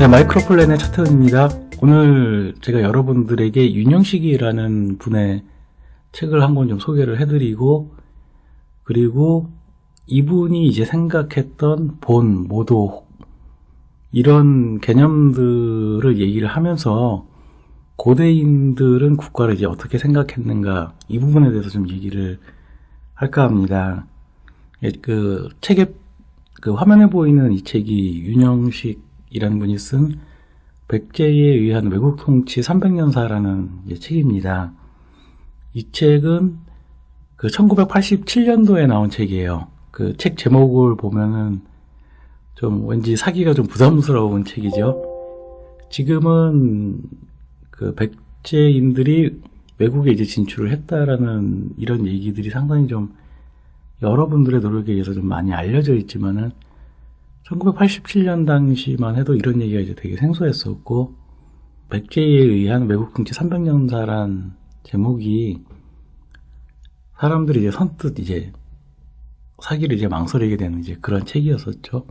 마이크로플랜의 차태현입니다. 오늘 제가 여러분들에게 윤영식이라는 분의 책을 한 권 좀 소개를 해드리고, 그리고 이분이 이제 생각했던 본, 모도, 이런 개념들을 얘기를 하면서 고대인들은 국가를 이제 어떻게 생각했는가, 이 부분에 대해서 좀 얘기를 할까 합니다. 그 책에, 그 화면에 보이는 이 책이 윤영식이라는 분이 쓴 백제에 의한 외국 통치 300년사라는 책입니다. 이 책은 그 1987년도에 나온 책이에요. 그 책 제목을 보면은 좀 왠지 사기가 좀 부담스러운 책이죠. 지금은 그 백제인들이 외국에 이제 진출을 했다라는 이런 얘기들이 상당히 좀 여러분들의 노력에 의해서 좀 많이 알려져 있지만은 1987년 당시만 해도 이런 얘기가 이제 되게 생소했었고, 백제에 의한 외국 통치 300년사란 제목이 사람들이 이제 선뜻 이제 사기를 이제 망설이게 되는 이제 그런 책이었었죠.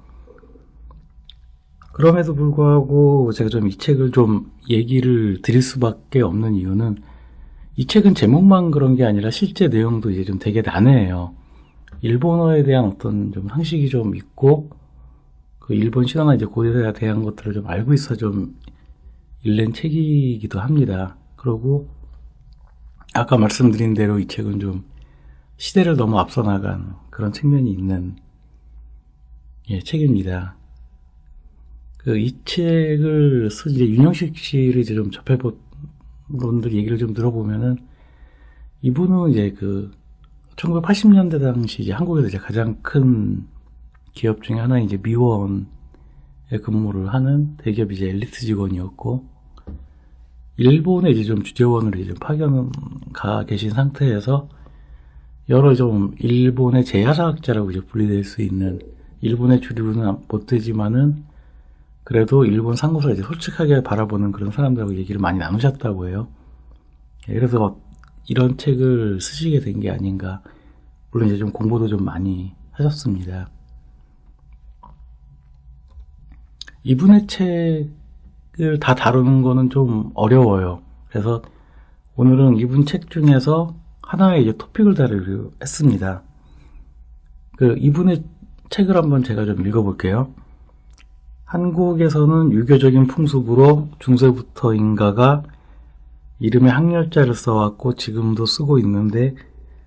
그럼에도 불구하고 제가 좀 이 책을 좀 얘기를 드릴 수밖에 없는 이유는, 이 책은 제목만 그런 게 아니라 실제 내용도 이제 좀 되게 난해해요. 일본어에 대한 어떤 좀 상식이 좀 있고, 그 일본 신화나 이제 고대에 대한 것들을 좀 알고 있어 좀 읽는 책이기도 합니다. 그리고 아까 말씀드린 대로 이 책은 좀 시대를 너무 앞서 나간 그런 측면이 있는 책입니다. 이 책을 쓴 이제 윤영식 씨를 이제 좀 접해본 분들 얘기를 좀 들어보면은, 이분은 이제 그 1980년대 당시 이제 한국에서 이제 가장 큰 기업 중에 하나인 이제 미원에 근무를 하는 대기업 이제 엘리트 직원이었고, 일본에 이제 좀 주재원으로 이제 파견 가 계신 상태에서 여러 좀 일본의 제야사학자라고 이제 분리될 수 있는, 일본의 주류는 못 되지만은 그래도 일본 상고사를 이제 솔직하게 바라보는 그런 사람들하고 얘기를 많이 나누셨다고 해요. 그래서 이런 책을 쓰시게 된 게 아닌가. 물론 이제 좀 공부도 좀 많이 하셨습니다. 이분의 책을 다 다루는 거는 좀 어려워요. 그래서 오늘은 이분 책 중에서 하나의 이제 토픽을 다루기로 했습니다. 이분의 책을 한번 제가 좀 읽어볼게요. 한국에서는 유교적인 풍습으로 중세부터 인가가 이름에 항렬자를 써왔고 지금도 쓰고 있는데,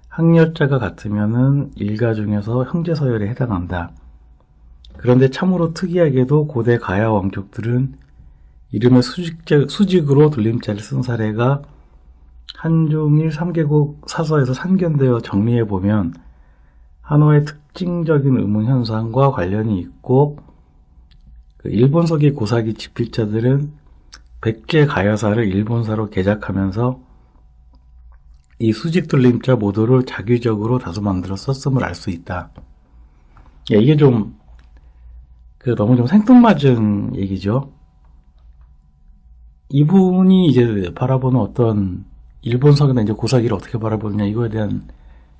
항렬자가 같으면은 일가 중에서 형제서열에 해당한다. 그런데 참으로 특이하게도 고대 가야 왕족들은 이름에 수직으로 돌림자를 쓴 사례가 한중일 3개국 사서에서 산견되어 정리해보면 한어의 특징적인 의문 현상과 관련이 있고, 일본서기 고사기 집필자들은 백제 가야사를 일본사로 개작하면서 이 수직 돌림자 모두를 자기적으로 다소 만들어 썼음을 알 수 있다. 이게 좀 너무 좀 생뚱맞은 얘기죠. 이분이 이제 바라보는 어떤 일본서기나 이제 고사기를 어떻게 바라보느냐, 이거에 대한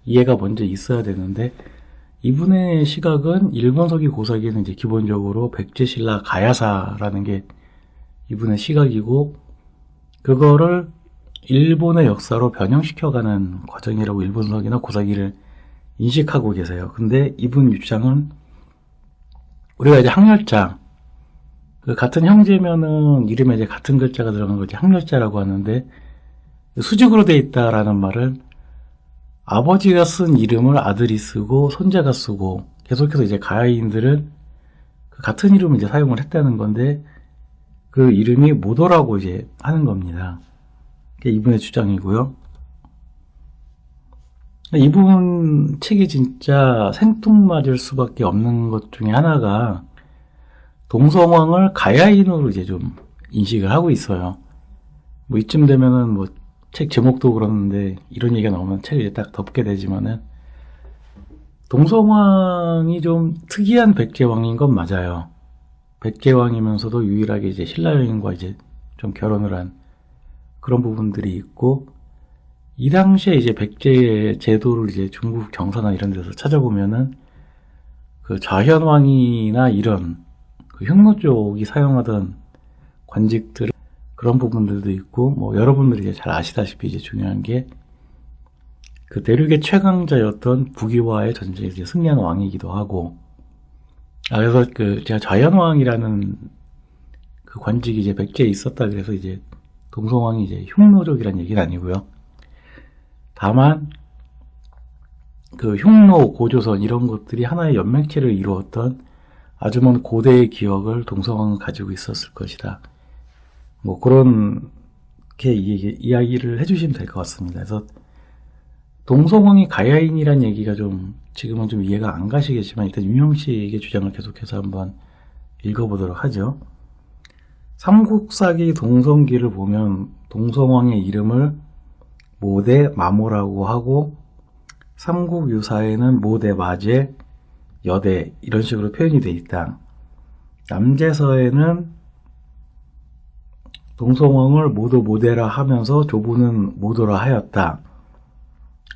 이해가 먼저 있어야 되는데, 이분의 시각은 일본서기 고사기는 이제 기본적으로 백제신라 가야사라는 게 이분의 시각이고, 그거를 일본의 역사로 변형시켜가는 과정이라고 일본서기나 고사기를 인식하고 계세요. 근데 이분 입장은, 우리가 이제 항렬자, 같은 형제면은 이름에 이제 같은 글자가 들어간 거지 항렬자라고 하는데, 수직으로 돼 있다라는 말은 아버지가 쓴 이름을 아들이 쓰고 손자가 쓰고, 계속해서 이제 가야인들은 같은 이름을 이제 사용을 했다는 건데, 그 이름이 모도라고 이제 하는 겁니다. 그게 이분의 주장이고요. 이분 책이 진짜 생뚱맞을 수밖에 없는 것 중에 하나가, 동성왕을 가야인으로 이제 좀 인식을 하고 있어요. 이쯤 되면은 책 제목도 그러는데 이런 얘기가 나오면 책을 이제 딱 덮게 되지만은, 동성왕이 좀 특이한 백제왕인 건 맞아요. 백제왕이면서도 유일하게 이제 신라 여인과 이제 좀 결혼을 한 그런 부분들이 있고, 이 당시에 이제 백제의 제도를 이제 중국 경사나 이런 데서 찾아보면은 그 좌현왕이나 이런 그 흉노 쪽이 사용하던 관직들 그런 부분들도 있고, 뭐 여러분들이 이제 잘 아시다시피 이제 중요한 게 그 대륙의 최강자였던 북이와의 전쟁에 이제 승리한 왕이기도 하고, 그래서 그 제가 좌연왕이라는 그 관직이 이제 백제에 있었다 그래서 이제 동성왕이 이제 흉노족이란 얘기는 아니고요. 다만 그 흉노, 고조선 이런 것들이 하나의 연맹체를 이루었던 아주 먼 고대의 기억을 동성왕은 가지고 있었을 것이다. 뭐 그렇게 이야기를 해주시면 될 것 같습니다. 그래서 동성왕이 가야인이란 얘기가 좀 지금은 좀 이해가 안 가시겠지만 일단 윤영식의 주장을 계속해서 한번 읽어보도록 하죠. 삼국사기 동성기를 보면 동성왕의 이름을 모대 마모라고 하고, 삼국유사에는 모대 마제, 여대 이런 식으로 표현이 되어 있다. 남제서에는 동성왕을 모두 모대라 하면서 조부는 모도라 하였다.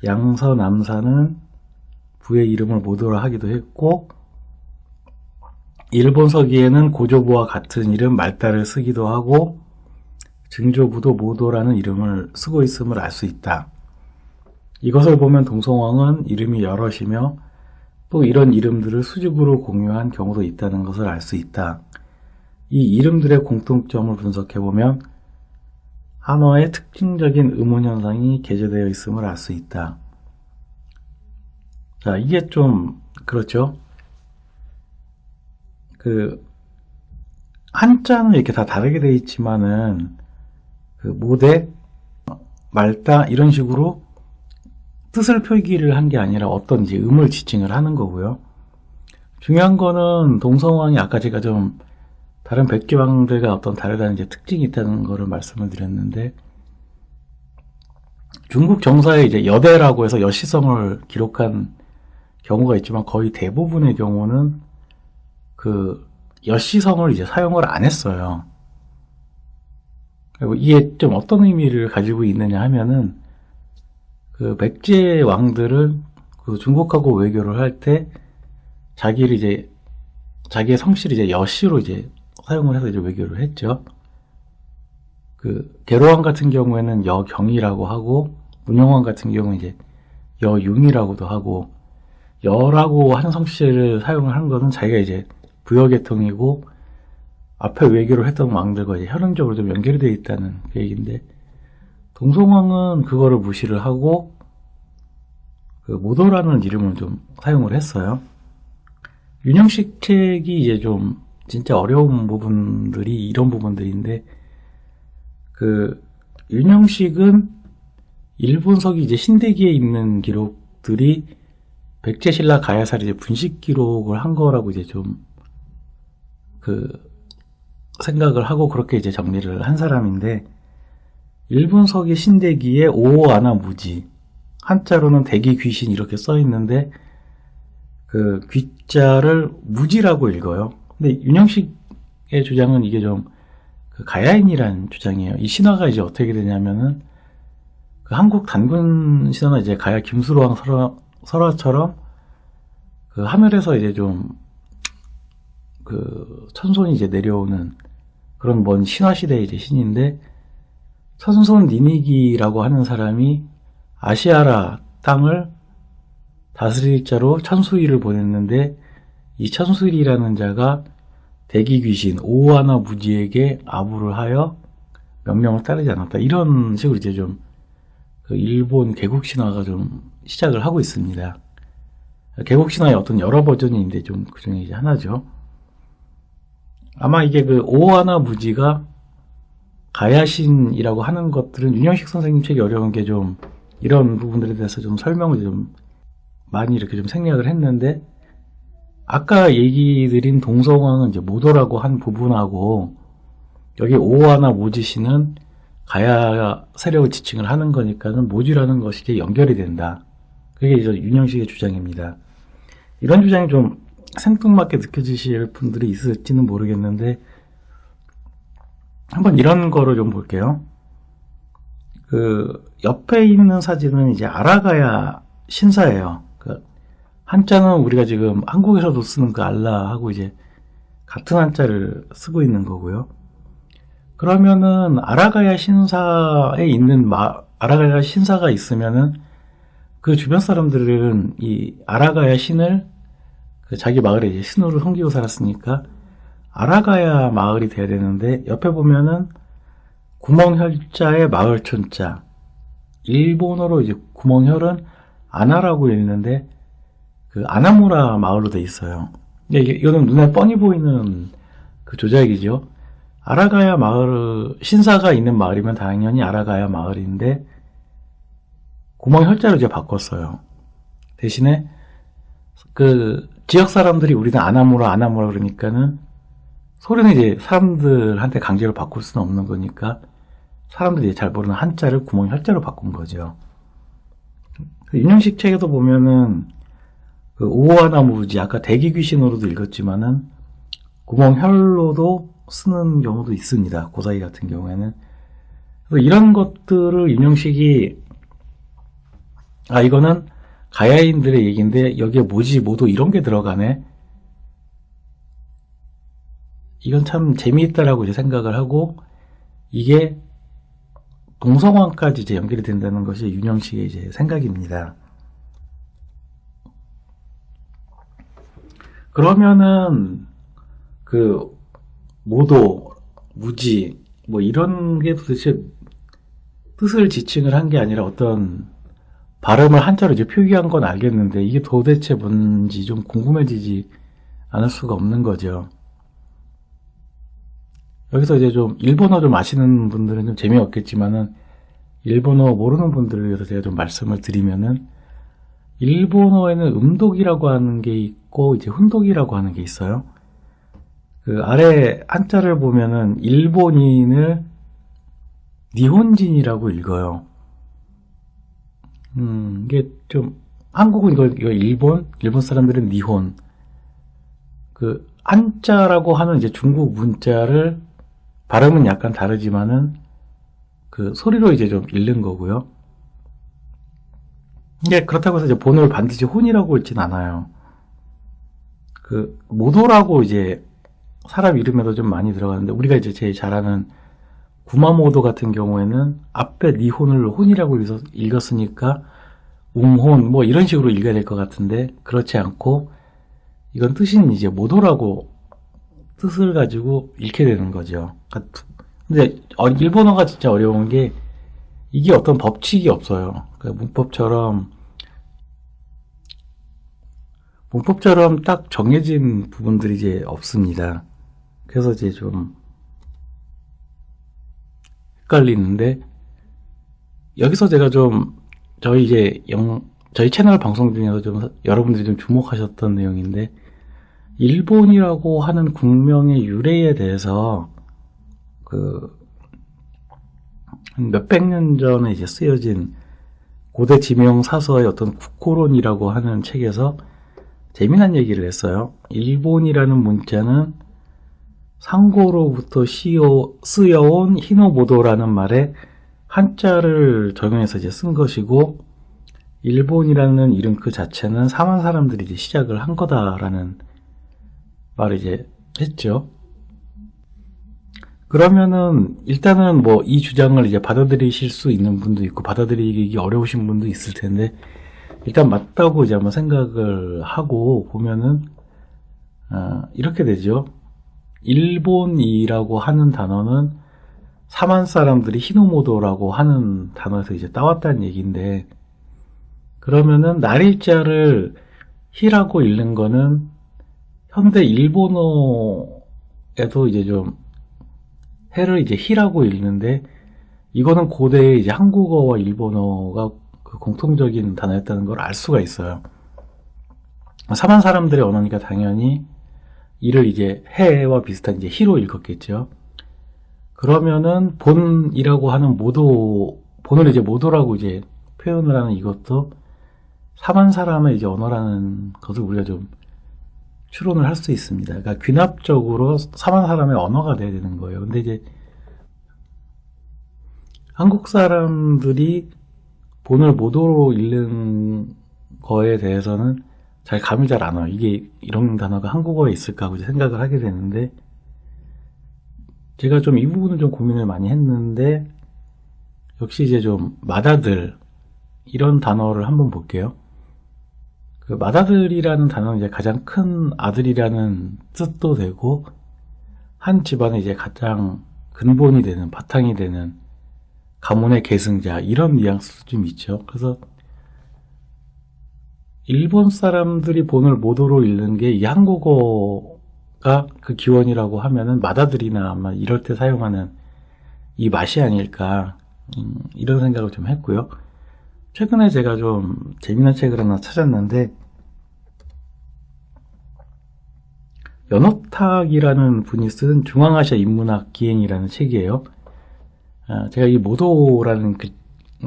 양서 남사는 부의 이름을 모도라 하기도 했고, 일본 서기에는 고조부와 같은 이름 말다를 쓰기도 하고, 증조부도 모도라는 이름을 쓰고 있음을 알 수 있다. 이것을 보면 동성왕은 이름이 여럿이며 또 이런 이름들을 수직으로 공유한 경우도 있다는 것을 알 수 있다. 이 이름들의 공통점을 분석해보면 한화의 특징적인 의문현상이 게재되어 있음을 알 수 있다. 자, 이게 좀 그렇죠. 그 한자는 이렇게 다 다르게 되어 있지만은 그 모대, 말다 이런 식으로 뜻을 표기를 한 게 아니라 어떤 이제 음을 지칭을 하는 거고요. 중요한 거는 동성왕이 아까 제가 좀 다른 백제왕들과 어떤 다르다는 이제 특징이 있다는 거를 말씀을 드렸는데, 중국 정사에 이제 여대라고 해서 여시성을 기록한 경우가 있지만 거의 대부분의 경우는 그 여시성을 이제 사용을 안 했어요. 그리고 이게 좀 어떤 의미를 가지고 있느냐 하면은 그 백제 왕들은 그 중국하고 외교를 할 때 자기의 성씨를 이제 여씨로 이제 사용을 해서 이제 외교를 했죠. 그 계로왕 같은 경우에는 여경이라고 하고, 문영왕 같은 경우는 이제 여융이라고도 하고, 여라고 한 성씨를 사용을 한 거는 자기가 이제 부여계통이고 앞에 외교를 했던 왕들과 이제 혈연적으로 좀 연결이 되어 있다는 그 얘기인데, 동성왕은 그거를 무시를 하고 그 모도라는 이름을 좀 사용을 했어요. 윤영식 책이 이제 좀 진짜 어려운 부분들이 이런 부분들인데, 그 윤영식은 일본서기 이제 신대기에 있는 기록들이 백제신라 가야사를 이제 분식 기록을 한 거라고 이제 좀 그 생각을 하고 그렇게 이제 정리를 한 사람인데, 일본서기 신대기에 오오아나 무지, 한자로는 대기 귀신 이렇게 써 있는데 그 귀자를 무지라고 읽어요. 근데 윤영식의 주장은 이게 좀 그 가야인이라는 주장이에요. 이 신화가 이제 어떻게 되냐면은 그 한국 단군 신화는 이제 가야 김수로왕 설화처럼 그 하늘에서 이제 좀 그 천손이 이제 내려오는 그런 먼 신화 시대의 이제 신인데, 천손 니니기라고 하는 사람이 아시아라 땅을 다스릴 자로 천수일을 보냈는데, 이 천수일이라는 자가 대기 귀신 오오아나 무지에게 아부를 하여 명령을 따르지 않았다. 이런 식으로 이제 좀 그 일본 개국 신화가 좀 시작을 하고 있습니다. 개국 신화의 어떤 여러 버전이 있는데 좀 그 중에 이제 하나죠. 아마 이게 그 오오아나 무지가 가야신이라고 하는 것들은 윤영식 선생님 책이 어려운 게 좀 이런 부분들에 대해서 좀 설명을 좀 많이 이렇게 좀 생략을 했는데, 아까 얘기 드린 동성왕은 이제 모도라고 한 부분하고 여기 오오아나 모지씨는 가야 세력을 지칭을 하는 거니까는 모지라는 것이 이제 연결이 된다. 그게 이제 윤영식의 주장입니다. 이런 주장이 좀 생뚱맞게 느껴지실 분들이 있을지는 모르겠는데, 한번 이런 거를 좀 볼게요. 그 옆에 있는 사진은 이제 아라가야 신사예요. 그 한자는 우리가 지금 한국에서도 쓰는 그 알라하고 이제 같은 한자를 쓰고 있는 거고요. 그러면은 아라가야 신사에 있는 아라가야 신사가 있으면은 그 주변 사람들은 이 아라가야 신을 그 자기 마을에 이제 신으로 섬기고 살았으니까 아라가야 마을이 돼야 되는데, 옆에 보면은 구멍혈자의 마을촌자, 일본어로 이제 구멍혈은 아나라고 읽는데 그 아나무라 마을로 돼 있어요. 이거는 눈에 뻔히 보이는 그 조작이죠. 아라가야 마을, 신사가 있는 마을이면 당연히 아라가야 마을인데 구멍혈자로 이제 바꿨어요. 대신에 그 지역 사람들이 우리는 아나무라 그러니까는 소리는 이제 사람들한테 강제로 바꿀 수는 없는 거니까 사람들이 잘 모르는 한자를 구멍혈자로 바꾼 거죠. 윤영식 책에도 보면은 그 오와나무지, 아까 대기귀신으로도 읽었지만은 구멍혈로도 쓰는 경우도 있습니다. 고사기 같은 경우에는. 그래서 이런 것들을 윤영식이 이거는 가야인들의 얘기인데 여기에 뭐지 뭐도 이런 게 들어가네, 이건 참 재미있다라고 이제 생각을 하고, 이게 동성화까지 이제 연결이 된다는 것이 윤영식의 이제 생각입니다. 그러면은 그 모도, 무지 뭐 이런 게 도대체 뜻을 지칭을 한 게 아니라 어떤 발음을 한자로 이제 표기한 건 알겠는데 이게 도대체 뭔지 좀 궁금해지지 않을 수가 없는 거죠. 여기서 이제 좀 일본어 좀 아시는 분들은 좀 재미없겠지만은 일본어 모르는 분들을 위해서 제가 좀 말씀을 드리면은, 일본어에는 음독이라고 하는 게 있고 이제 훈독이라고 하는 게 있어요. 그 아래 한자를 보면은 일본인을 니혼진이라고 읽어요. 이게 좀, 한국은 이거 일본 사람들은 니혼, 그 한자라고 하는 이제 중국 문자를 발음은 약간 다르지만은 그 소리로 이제 좀 읽는 거고요. 이게 그렇다고 해서 이제 본어를 반드시 혼이라고 읽진 않아요. 그 모도라고 이제 사람 이름에도 좀 많이 들어가는데, 우리가 이제 제일 잘 아는 구마모도 같은 경우에는 앞에 니혼을 혼이라고 읽었으니까 웅혼 뭐 이런 식으로 읽어야 될 것 같은데, 그렇지 않고 이건 뜻은 이제 모도라고 뜻을 가지고 읽게 되는 거죠. 근데 일본어가 진짜 어려운 게 이게 어떤 법칙이 없어요. 그러니까 문법처럼 딱 정해진 부분들이 이제 없습니다. 그래서 이제 좀 헷갈리는데, 여기서 제가 좀 저희 채널 방송 중에서 좀 여러분들이 좀 주목하셨던 내용인데, 일본이라고 하는 국명의 유래에 대해서 몇백 년 전에 이제 쓰여진 고대 지명 사서의 어떤 국호론이라고 하는 책에서 재미난 얘기를 했어요. 일본이라는 문자는 상고로부터 쓰여온 히노모도라는 말에 한자를 적용해서 이제 쓴 것이고, 일본이라는 이름 그 자체는 사만 사람들이 이제 시작을 한 거다라는 말을 이제 했죠. 그러면은 일단은 뭐 이 주장을 이제 받아들이실 수 있는 분도 있고 받아들이기 어려우신 분도 있을 텐데, 일단 맞다고 이제 한번 생각을 하고 보면은 이렇게 되죠. 일본이라고 하는 단어는 사만 사람들이 히노모도라고 하는 단어에서 이제 따왔다는 얘기인데, 그러면은 날일자를 히라고 읽는 거는 현대 일본어에도 이제 좀 해를 이제 히라고 읽는데, 이거는 고대의 이제 한국어와 일본어가 그 공통적인 단어였다는 걸 알 수가 있어요. 사만 사람들의 언어니까 당연히 이를 이제 해와 비슷한 이제 히로 읽었겠죠. 그러면은 본이라고 하는 본을 이제 모도라고 이제 표현을 하는 이것도 사만 사람의 이제 언어라는 것을 우리가 좀 추론을 할 수 있습니다. 그러니까 귀납적으로 사만 사람의 언어가 돼야 되는 거예요. 근데 이제 한국 사람들이 본을 모도로 읽는 거에 대해서는 잘 감이 잘 안 와요. 이게 이런 단어가 한국어에 있을까 하고 이제 생각을 하게 되는데, 제가 좀 이 부분을 좀 고민을 많이 했는데, 역시 이제 좀 맏아들, 이런 단어를 한번 볼게요. 그 맏아들이라는 단어는 이제 가장 큰 아들이라는 뜻도 되고, 한 집안의 이제 가장 근본이 되는, 바탕이 되는 가문의 계승자, 이런 뉘앙스도 좀 있죠. 그래서 일본 사람들이 본을 모도로 읽는 게 이 한국어가 그 기원이라고 하면은 맏아들이나 아마 이럴 때 사용하는 이 맛이 아닐까, 이런 생각을 좀 했고요. 최근에 제가 좀 재미난 책을 하나 찾았는데, 연어탁이라는 분이 쓴 중앙아시아 인문학 기행이라는 책이에요. 제가 이 모도라는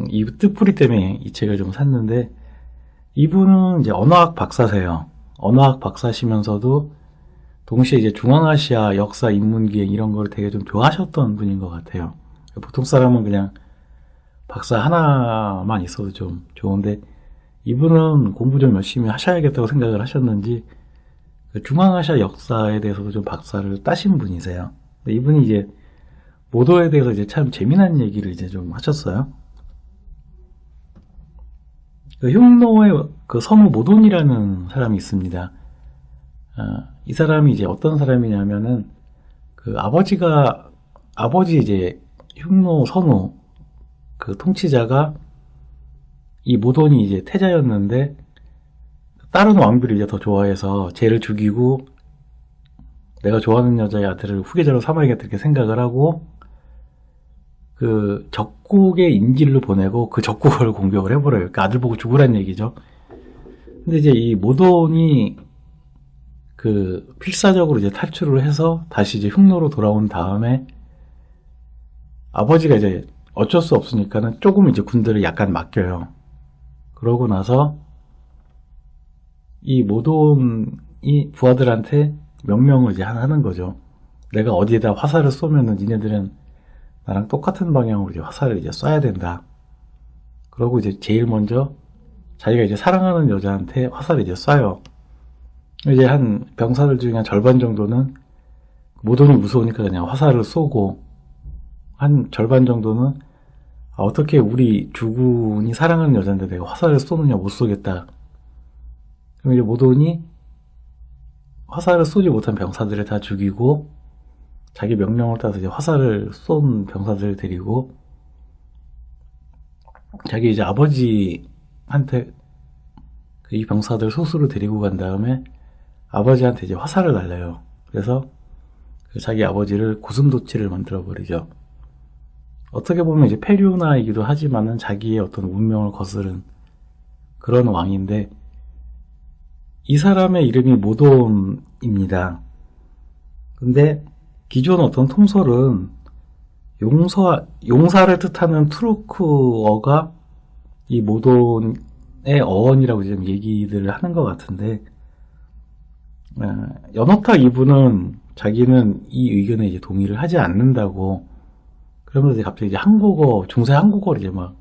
이 뜻풀이 때문에 이 책을 좀 샀는데, 이분은 이제 언어학 박사세요. 언어학 박사시면서도 동시에 이제 중앙아시아 역사 인문기행 이런 걸 되게 좀 좋아하셨던 분인 것 같아요. 보통 사람은 그냥 박사 하나만 있어도 좀 좋은데, 이분은 공부 좀 열심히 하셔야겠다고 생각을 하셨는지 중앙아시아 역사에 대해서도 좀 박사를 따신 분이세요. 이분이 이제 모도에 대해서 이제 참 재미난 얘기를 이제 좀 하셨어요. 그 흉노의 그 성우 모돈이라는 사람이 있습니다. 이 사람이 이제 어떤 사람이냐면은, 그 아버지 이제 흉노 선우 그 통치자가 이 모돈이 이제 태자였는데, 다른 왕비를 이제 더 좋아해서 쟤를 죽이고 내가 좋아하는 여자의 아들을 후계자로 삼아야겠다 이렇게 생각을 하고, 그 적국의 인질로 보내고 그 적국을 공격을 해버려요. 그 아들 보고 죽으란 얘기죠. 근데 이제 이 모돈이 그 필사적으로 이제 탈출을 해서 다시 이제 흉노로 돌아온 다음에, 아버지가 이제 어쩔 수 없으니까는 조금 이제 군대를 약간 맡겨요. 그러고 나서 이 모돈이 부하들한테 명령을 이제 하는 거죠. 내가 어디에다 화살을 쏘면은 니네들은 나랑 똑같은 방향으로 이제 화살을 이제 쏴야 된다. 그러고 이제 제일 먼저 자기가 이제 사랑하는 여자한테 화살을 이제 쏴요. 이제 한 병사들 중에 한 절반 정도는 모돈이 무서우니까 그냥 화살을 쏘고, 한 절반 정도는 어떻게 우리 주군이 사랑하는 여자인데 내가 화살을 쏘느냐, 못 쏘겠다. 그럼 이제 모돈이 화살을 쏘지 못한 병사들을 다 죽이고, 자기 명령을 따라서 이제 화살을 쏜 병사들을 데리고 자기 이제 아버지한테 이 병사들 소수로 데리고 간 다음에 아버지한테 이제 화살을 날려요. 그래서 자기 아버지를 고슴도치를 만들어 버리죠. 어떻게 보면 이제 폐류나이기도 하지만은 자기의 어떤 운명을 거스른 그런 왕인데, 이 사람의 이름이 모돈입니다. 근데 기존 어떤 통솔은 용사를 뜻하는 투르크어가 이 모돈의 어원이라고 지금 얘기들을 하는 것 같은데, 연어탁 이분은 자기는 이 의견에 이제 동의를 하지 않는다고, 그러면서 갑자기 이제 한국어, 중세 한국어를 이제 막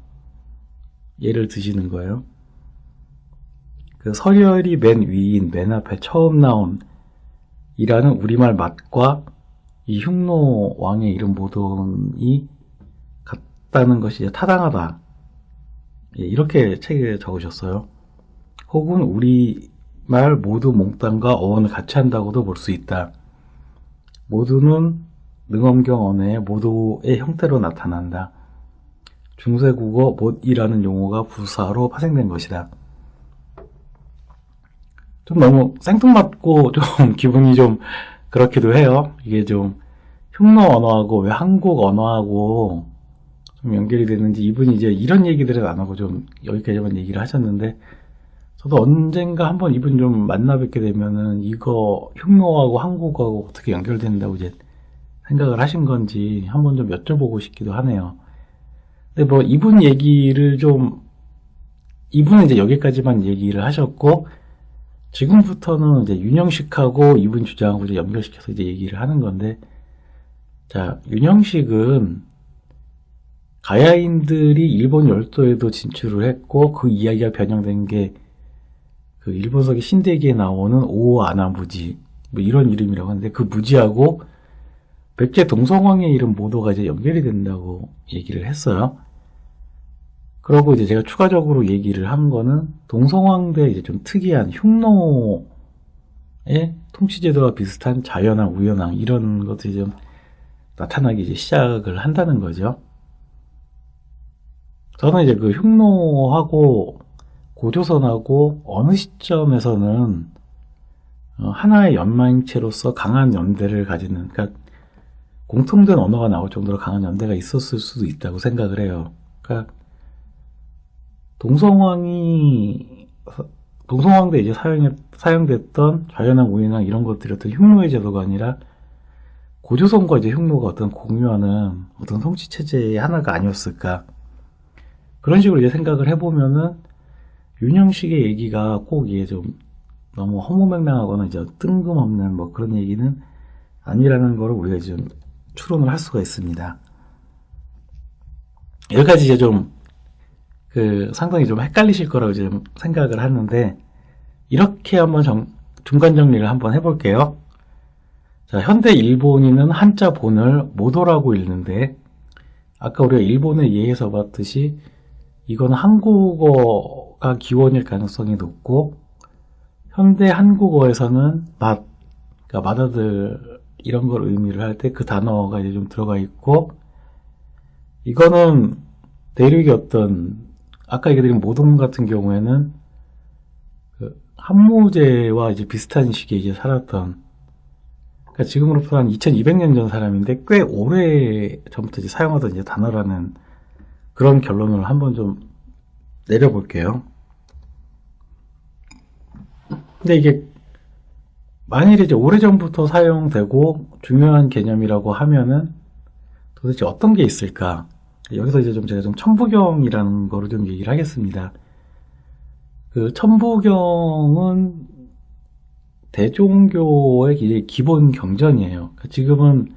예를 드시는 거예요. 그 서열이 맨 위인, 맨 앞에 처음 나온 이라는 우리말 맛과 이 흉노 왕의 이름 모돈이 같다는 것이 이제 타당하다. 이렇게 책에 적으셨어요. 혹은 우리말 모두 몽땅과 어원을 같이 한다고도 볼 수 있다. 모두는 능엄경 언어의 모도의 형태로 나타난다. 중세국어 못이라는 용어가 부사로 파생된 것이다. 좀 너무 생뚱맞고 좀 기분이 좀 그렇기도 해요. 이게 좀 흉노 언어하고 왜 한국 언어하고 좀 연결이 되는지, 이분이 이제 이런 얘기들은 안 하고 좀 여기까지만 얘기를 하셨는데, 저도 언젠가 한번 이분 좀 만나 뵙게 되면은 이거 흉노하고 한국어하고 어떻게 연결된다고 이제 생각을 하신 건지 한번 좀 여쭤보고 싶기도 하네요. 근데 뭐 이분 얘기를 좀, 이분은 이제 여기까지만 얘기를 하셨고, 지금부터는 이제 윤영식하고 이분 주장하고 이제 연결시켜서 이제 얘기를 하는 건데, 자, 윤영식은 가야인들이 일본 열도에도 진출을 했고, 그 이야기가 변형된 게 그 일본서기 신대기에 나오는 오아나무지, 뭐 이런 이름이라고 하는데, 그 무지하고 백제 동성왕의 이름 모도가 이제 연결이 된다고 얘기를 했어요. 그러고 이제 제가 추가적으로 얘기를 한 거는 동성왕대 이제 좀 특이한 흉노의 통치제도와 비슷한 자연왕, 우연왕 이런 것들이 좀 나타나기 이제 시작을 한다는 거죠. 저는 이제 그 흉노하고 고조선하고 어느 시점에서는 하나의 연맹체로서 강한 연대를 가지는, 그러니까 공통된 언어가 나올 정도로 강한 연대가 있었을 수도 있다고 생각을 해요. 그러니까 동성왕대 이제 사용됐던 자연왕, 우연왕 이런 것들이 어떤 흉노의 제도가 아니라 고조선과 이제 흉노가 어떤 공유하는 어떤 통치 체제의 하나가 아니었을까. 그런 식으로 이제 생각을 해보면은 윤형식의 얘기가 꼭 이게 좀 너무 허무맹랑하거나 이제 뜬금없는 뭐 그런 얘기는 아니라는 거를 우리가 좀 추론을 할 수가 있습니다. 여기까지 이제 좀 상당히 좀 헷갈리실 거라고 지금 생각을 하는데, 이렇게 한번 중간 정리를 한번 해볼게요. 자, 현대 일본인은 한자 본을 모도라고 읽는데, 아까 우리가 일본에 예에서 봤듯이 이건 한국어가 기원일 가능성이 높고, 현대 한국어에서는 그러니까 맏아들 이런 걸 의미를 할 때 그 단어가 이제 좀 들어가 있고, 이거는 대륙의 어떤 아까 얘기드린 모동 같은 경우에는 그 한무제와 이제 비슷한 시기에 이제 살았던, 그러니까 지금으로부터 한 2200년 전 사람인데 꽤 오래 전부터 이제 사용하던 이제 단어라는 그런 결론을 한번 좀 내려볼게요. 근데 이게 만일에 이제 오래전부터 사용되고 중요한 개념이라고 하면은 도대체 어떤 게 있을까? 여기서 이제 제가 좀 천부경이라는 거로 좀 얘기를 하겠습니다. 그 천부경은 대종교의 기본 경전이에요. 그러니까 지금은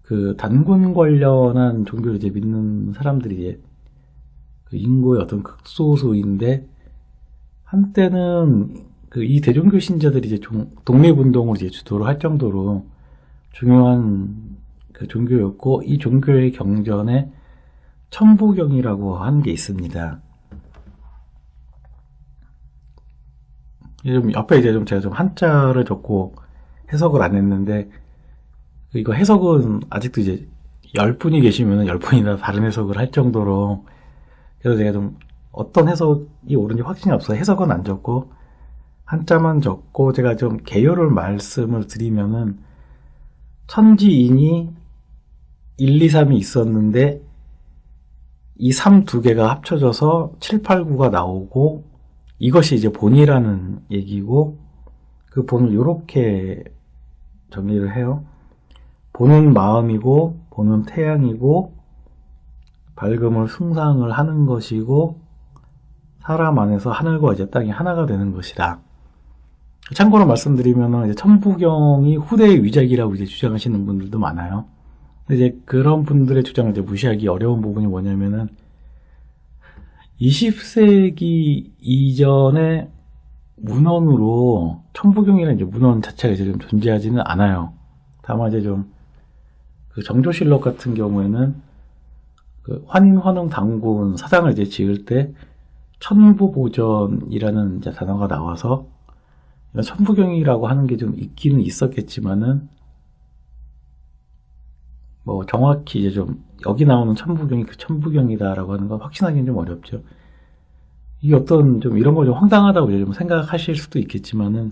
그 단군 관련한 종교를 이제 믿는 사람들이 이제 그 인구의 어떤 극소수인데, 한때는 이 대종교 신자들이 이제 독립운동을 이제 주도를 할 정도로 중요한 그 종교였고, 이 종교의 경전에 천부경이라고 하는 게 있습니다. 옆에 이제 제가 좀 한자를 적고 해석을 안 했는데, 이거 해석은 아직도 이제 10분이 계시면 10분이 다 다른 해석을 할 정도로, 그래서 제가 좀 어떤 해석이 옳은지 확신이 없어서 해석은 안 적고 한자만 적고, 제가 좀 개요를 말씀을 드리면은 천지인이 1, 2, 3이 있었는데 이 3 두 개가 합쳐져서 7, 8, 9가 나오고, 이것이 이제 본이라는 얘기고, 그 본을 이렇게 정리를 해요. 본은 마음이고, 본은 태양이고, 밝음을 숭상을 하는 것이고, 사람 안에서 하늘과 이제 땅이 하나가 되는 것이다. 참고로 말씀드리면은 이제 천부경이 후대의 위작이라고 이제 주장하시는 분들도 많아요. 이제 그런 분들의 주장을 이제 무시하기 어려운 부분이 뭐냐면은 20세기 이전의 문헌으로 천부경이라는 이제 문헌 자체가 이제 좀 존재하지는 않아요. 다만 이제 좀 그 정조실록 같은 경우에는 그 환인환흥 당군 사당을 이제 지을 때 천부보전이라는 이제 단어가 나와서 천부경이라고 하는 게 좀 있기는 있었겠지만은, 뭐 정확히 이제 좀 여기 나오는 천부경이 그 천부경이다라고 하는 건 확신하기는 좀 어렵죠. 이게 어떤 좀 이런 걸 좀 황당하다고 이제 좀 생각하실 수도 있겠지만은,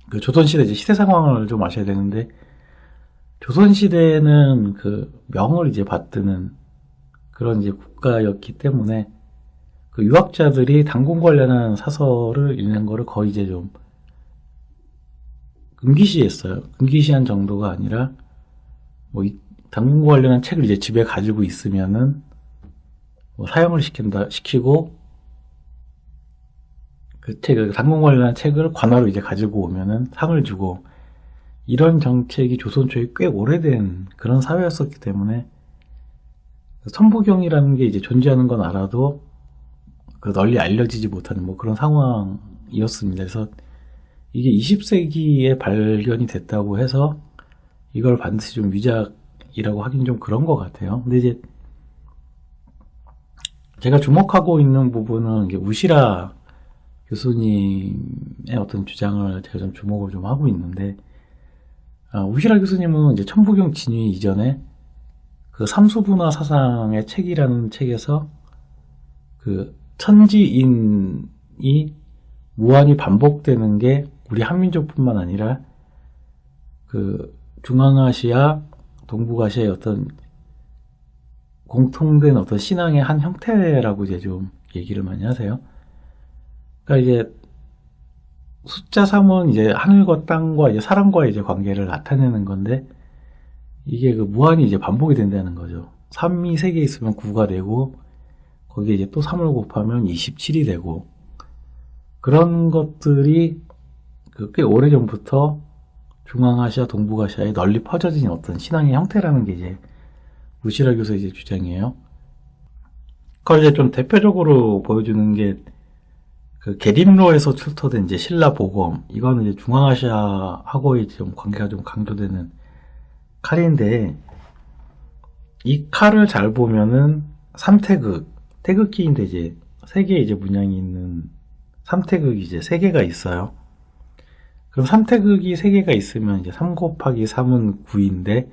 그 조선시대 이제 시대 상황을 좀 아셔야 되는데, 조선시대는 그 명을 이제 받드는 그런 이제 국가였기 때문에 그 유학자들이 당군 관련한 사설을 읽는 거를 거의 이제 좀 금기시했어요. 금기시한 정도가 아니라, 뭐 당군 관련한 책을 이제 집에 가지고 있으면은 뭐 사형을 시키고, 그 당군 관련한 책을 관하로 이제 가지고 오면은 상을 주고, 이런 정책이 조선 초에 꽤 오래된 그런 사회였었기 때문에 천부경이라는 게 이제 존재하는 건 알아도 그 널리 알려지지 못하는 뭐 그런 상황이었습니다. 그래서 이게 20세기에 발견이 됐다고 해서 이걸 반드시 좀 위작이라고 하긴 좀 그런 것 같아요. 근데 이제 제가 주목하고 있는 부분은 이게 우시라 교수님의 어떤 주장을 제가 좀 주목을 좀 하고 있는데, 우시라 교수님은 이제 천부경 진위 이전에 그 삼수분화 사상의 책이라는 책에서 그 천지인이 무한히 반복되는 게 우리 한민족뿐만 아니라 그 중앙아시아, 동북아시아의 어떤 공통된 어떤 신앙의 한 형태라고 이제 좀 얘기를 많이 하세요. 그러니까 이제 숫자 3은 이제 하늘과 땅과 이제 사람과의 이제 관계를 나타내는 건데, 이게 그 무한히 이제 반복이 된다는 거죠. 3이 3개 있으면 9가 되고, 거기에 이제 또 3을 곱하면 27이 되고, 그런 것들이 꽤 오래전부터 중앙아시아, 동북아시아에 널리 퍼져진 어떤 신앙의 형태라는 게 이제 우시라 교수의 이제 주장이에요. 그걸 이제 좀 대표적으로 보여주는 게 그 게림로에서 출토된 이제 신라 보검. 이거는 이제 중앙아시아하고의 좀 관계가 좀 강조되는 칼인데, 이 칼을 잘 보면은 삼태극, 태극기인데 이제 세 개의 이제 문양이 있는 삼태극이 이제 세 개가 있어요. 그럼 삼태극이 세 개가 있으면 이제 3 곱하기 3은 9인데,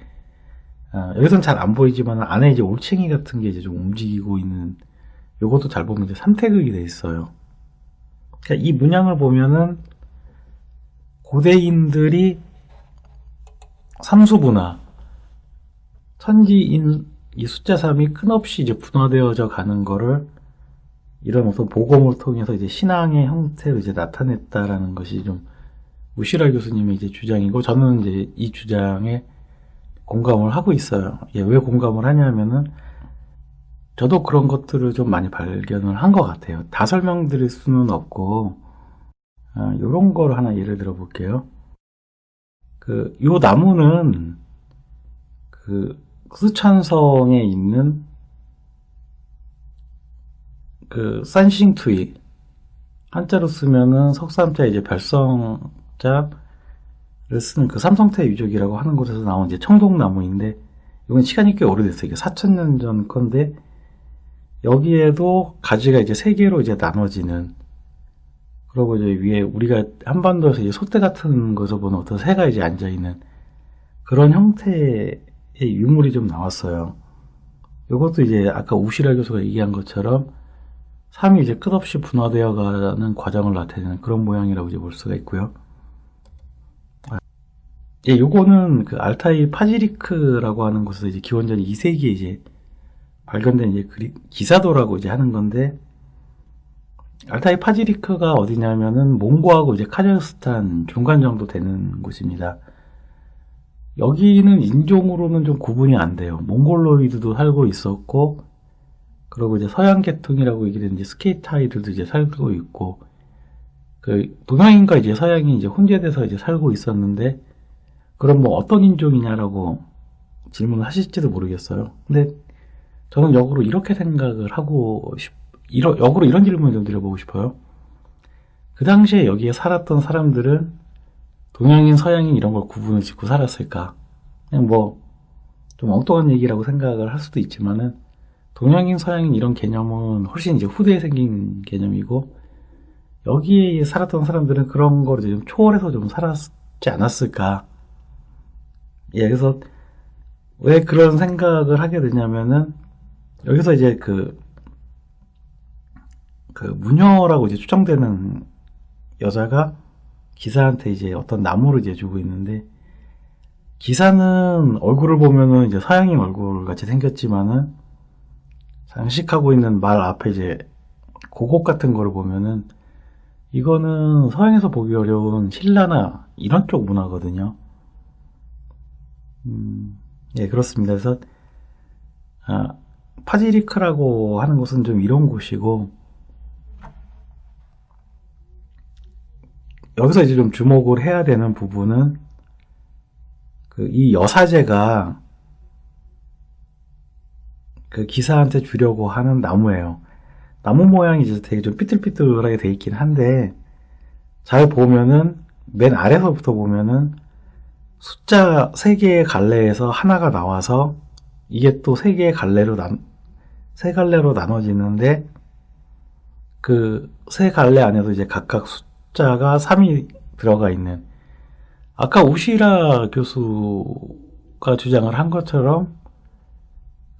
여기서는 잘 안 보이지만 안에 이제 올챙이 같은 게 이제 좀 움직이고 있는, 요것도 잘 보면 이제 삼태극이 돼 있어요. 그러니까 이 문양을 보면은 고대인들이 삼수분화, 천지인 이 숫자 3이 끊없이 이제 분화되어져 가는 거를 이런 어떤 보검을 통해서 이제 신앙의 형태로 이제 나타냈다라는 것이 좀 우시라 교수님의 이제 주장이고, 저는 이제 이 주장에 공감을 하고 있어요. 왜 공감을 하냐면은 저도 그런 것들을 좀 많이 발견을 한 것 같아요. 다 설명드릴 수는 없고, 요런 걸 하나 예를 들어 볼게요. 요 나무는 스촨성에 있는 산싱투이, 한자로 쓰면은 석삼자 이제 별성자를 쓰는 그 삼성태 유적이라고 하는 곳에서 나온 이제 청동나무인데, 이건 시간이 꽤 오래됐어요. 이게 4,000년 전 건데, 여기에도 가지가 이제 3개로 이제 나눠지는, 그리고 이제 위에 우리가 한반도에서 이제 소떼 같은 거에서 보는 어떤 새가 이제 앉아있는 그런 형태의 유물이 좀 나왔어요. 이것도 이제 아까 우시라 교수가 얘기한 것처럼 3이 이제 끝없이 분화되어 가는 과정을 나타내는 그런 모양이라고 이제 볼 수가 있고요. 요거는 그 알타이 파지리크라고 하는 곳에서 이제 기원전 2세기에 이제 발견된 이제 기사도라고 이제 하는 건데, 알타이 파지리크가 어디냐면은 몽고하고 이제 카자흐스탄 중간 정도 되는 곳입니다. 여기는 인종으로는 좀 구분이 안 돼요. 몽골로이드도 살고 있었고, 그리고 이제 서양 계통이라고 얘기되는 이제 스케이타이들도 이제 살고 있고, 동양인과 이제 서양이 이제 혼재돼서 이제 살고 있었는데, 그럼 뭐 어떤 인종이냐라고 질문을 하실지도 모르겠어요. 근데 저는 역으로 이렇게 생각을 하고 역으로 이런 질문을 좀 드려보고 싶어요. 그 당시에 여기에 살았던 사람들은 동양인, 서양인 이런 걸 구분을 짓고 살았을까? 그냥 뭐 좀 엉뚱한 얘기라고 생각을 할 수도 있지만은, 동양인, 서양인 이런 개념은 훨씬 이제 후대에 생긴 개념이고, 여기에 살았던 사람들은 그런 거를 좀 초월해서 좀 살았지 않았을까? 그래서 왜 그런 생각을 하게 되냐면은, 여기서 이제 무녀라고 이제 추정되는 여자가 기사한테 이제 어떤 나무를 이제 주고 있는데, 기사는 얼굴을 보면은 이제 서양인 얼굴 같이 생겼지만은, 장식하고 있는 말 앞에 이제 고곡 같은 거를 보면은, 이거는 서양에서 보기 어려운 신라나 이런 쪽 문화거든요. 그렇습니다. 그래서 파지리크라고 하는 곳은 좀 이런 곳이고, 여기서 이제 좀 주목을 해야 되는 부분은 이 여사제가 기사한테 주려고 하는 나무예요. 나무 모양이 이제 되게 좀 삐뚤삐뚤하게 돼 있긴 한데, 잘 보면은 맨 아래서부터 보면은 숫자 3개의 갈래에서 하나가 나와서 이게 또 3개의 갈래로 세 갈래로 나눠지는데 그 세 갈래 안에도 이제 각각 숫자가 3이 들어가 있는, 아까 우시라 교수가 주장을 한 것처럼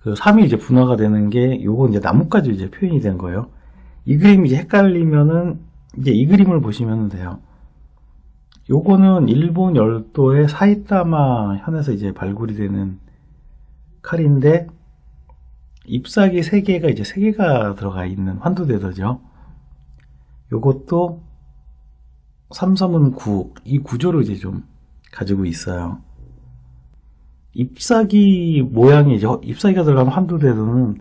그 3이 이제 분화가 되는 게 요거 이제 나뭇가지 이제 표현이 된 거예요. 이 그림이 이제 헷갈리면은 이제 이 그림을 보시면 돼요. 요거는 일본 열도의 사이타마 현에서 이제 발굴이 되는 칼인데 잎사귀 3개가 이제 3개가 들어가 있는 환두대더죠. 요것도 삼섬은 9, 이 구조를 이제 좀 가지고 있어요. 잎사귀 모양이 이제 잎사귀가 들어간 환두대도는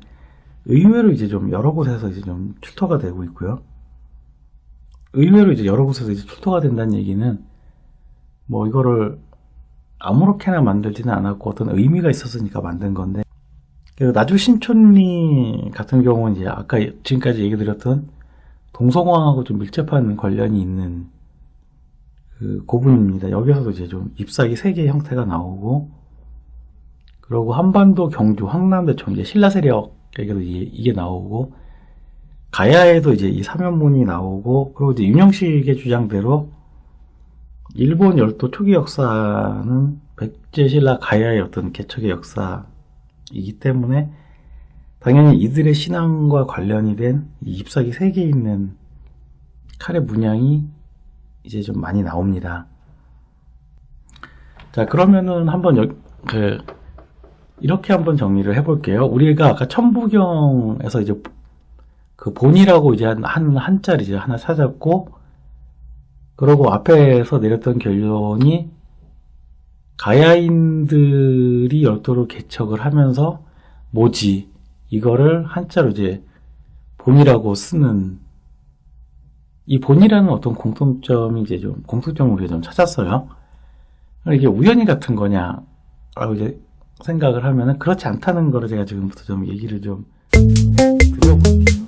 의외로 이제 좀 여러 곳에서 이제 좀 출토가 되고 있고요. 의외로 이제 여러 곳에서 이제 출토가 된다는 얘기는 뭐 이거를 아무렇게나 만들지는 않았고 어떤 의미가 있었으니까 만든 건데, 나주 신촌리 같은 경우는 이제 아까 지금까지 얘기 드렸던 동성왕하고 좀 밀접한 관련이 있는 그 고분입니다. 여기서도 이제 좀 잎사귀 3개의 형태가 나오고, 그리고 한반도 경주 황남대청 이제 신라세력에게도 이게 나오고, 가야에도 이제 이 사면문이 나오고, 그리고 이제 윤영식의 주장대로 일본 열도 초기 역사는 백제신라 가야의 어떤 개척의 역사이기 때문에 당연히 이들의 신앙과 관련이 된 이 잎사귀 3개 있는 칼의 문양이 이제 좀 많이 나옵니다. 자, 그러면은 한번 이렇게 한번 정리를 해볼게요. 우리가 아까 천부경에서 이제 그 본이라고 이제 한자를 이제 하나 찾았고, 그러고 앞에서 내렸던 결론이 가야인들이 열도를 개척을 하면서 모지, 이거를 한자로 이제 본이라고 쓰는, 이 본이라는 어떤 공통점이 이제 좀 공통점을 우리가 좀 찾았어요. 이게 우연히 같은 거냐라고 이제 생각을 하면은 그렇지 않다는 거를 제가 지금부터 좀 얘기를 좀 드려볼게요.